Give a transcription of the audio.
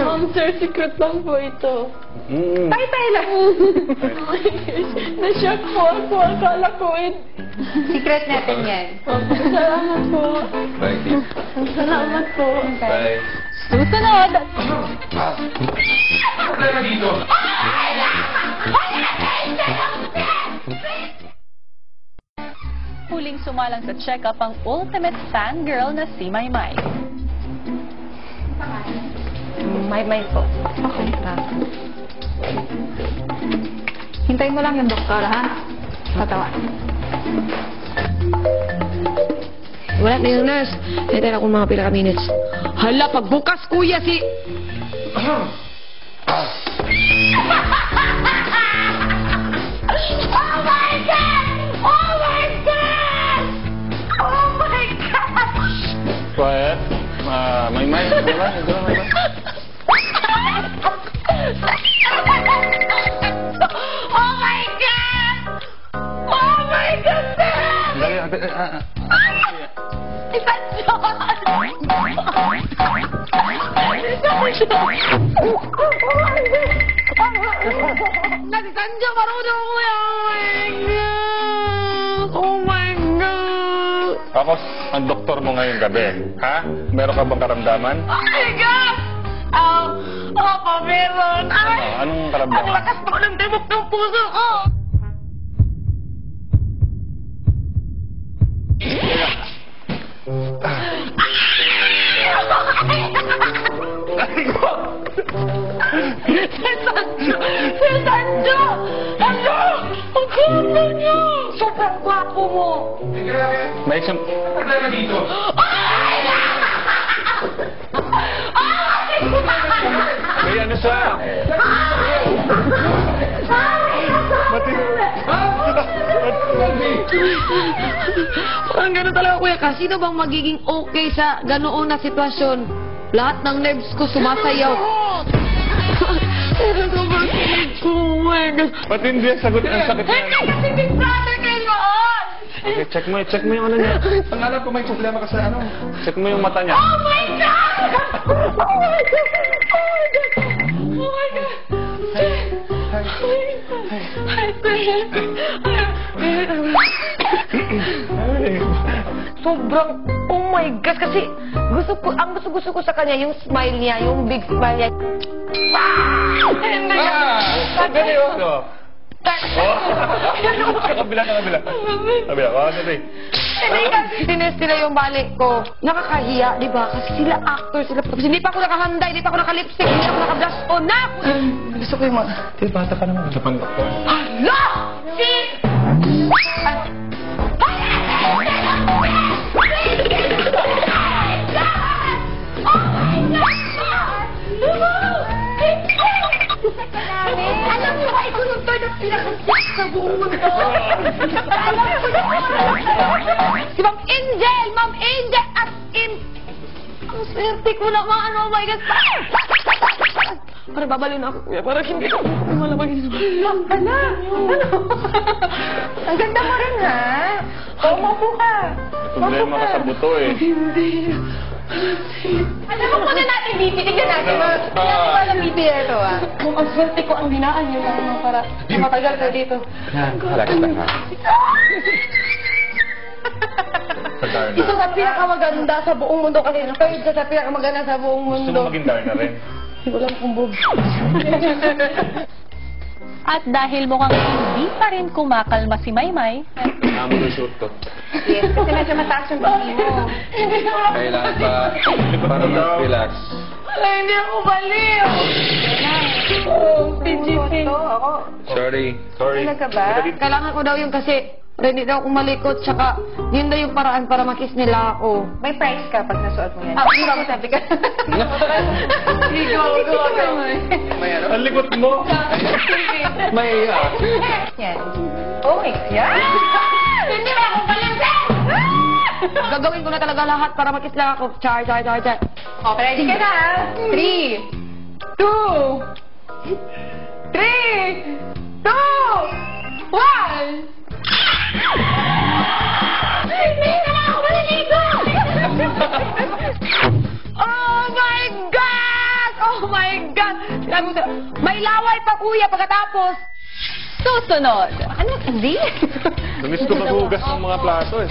Ma'am, sir, secret lang po ito. Tay-tay lang. Oh my gosh, na-shock po ako. Akala ko Secret natin yan. Salamat po. Thank you. Salamat po. Bye. Susunod! Problema dito. Huling sumalang sa check-up ang ultimate fangirl na si Maymay. May po. Okay. Hintayin mo lang yung doktor, ha? Patawa. Wala na yung nurse. Hintayin ako mga pila ka minutes. Hala, pagbukas kuya si... Oh my God! Oh my God! Oh my God! Quiet. Maymay. Ito lang, Maymay. Oh my God! Oh my God, sir! Isang John! Nagsanjo, marunong ko yan! Oh my God! Ako, ang doktor mo ngayong gabi. Ha? Meron ka bang karamdaman? Oh my God! Opo, meron! Ay! Anong karamdaman? Ang lakas po ng tibok ng puso ko! Sir Sanjo! Sir Sanjo! Ano? Ang ganda niyo! Sobrang gwapo mo! May isang... Problema dito. May ano siya? Parang gano'n talaga kuya ka. Sino bang magiging okay sa ganoon na sitwasyon? Lahat ng nerves ko sumasayaw. Pero sobrang kilig ko. Oh my God. Ba't hindi ang sagot ang sakit niya? Hindi kasi big brother kayo noon! Okay, check mo yung ano niya. Ang alam ko may problema ka sa ano. Check mo yung mata niya. Oh my God! Oh my God! Oh my God! Sobrang, oh my gosh, kasi ang gusto ko sa kanya, yung smile niya, yung big smile niya. Gani oh. Kabila. Kabila. Hindi kasi sinest nila yung balik ko. Nakakahiya, di ba? Kasi sila actor, sila. Tapos hindi pa ako nakahanda, hindi pa ako naka-lipstick, hindi ako naka-blush on na. Gusto ko yung mga... Bata ka naman. Sa pandoktor. Hala! Si... Alam mo ba, ikaw yung third ang pinakasyak sa buong mundo. Alam mo ba? Si Ma'am Angel! Ma'am Angel! As in... Ang swerte ko naman! Oh my God! Parang babaliw na ako, kuya. Parang hindi ko malabagin. Ano? Ang ganda mo rin, ha? Oo, mapo ka. Problema ka sa buto eh. Hindi. Alam mo muna natin, BP. Tignan natin. Tignan mo alam BP na ito, ah. Kung ang swerte ko ang binaan yun lang para matagal ka dito. Relax lang ha. Isa sa pinakamaganda sa buong mundo kasi isa sa pinakamaganda sa buong Gusto mundo. mo maging Darna rin? Walang kumbog. At dahil mukhang hindi pa rin kumakalma si Maymay, Shoot to. Yes, kasi medyo mataas yung BP mo. Hindi ko lang. Kailangan ba para mas relax? Wala, hindi ako baliw. PGP. Ako. Sorry. Talaga ba? Kailangan ko daw yun kasi hindi daw ako malikot. Tsaka yun daw yung paraan para makiss nila ako. May price ka pag nasuot mo yan. Hindi ba ako sabi ka? Go. Ang likot mo! May Yan. Oh my God! Hindi ba ako baliw? Gagawin ko na talaga lahat para makiss lang ako. Char. Okay, ready ka na? 3, 2, 3, 2, 1! Hindi naman ako maliligo! Oh my God! Oh Oh my God! Sinabi ko sa'yo, may laway pa kuya pagkatapos. Susunod. Ano? Hindi? Namiss ko maghugas ng mga plato eh.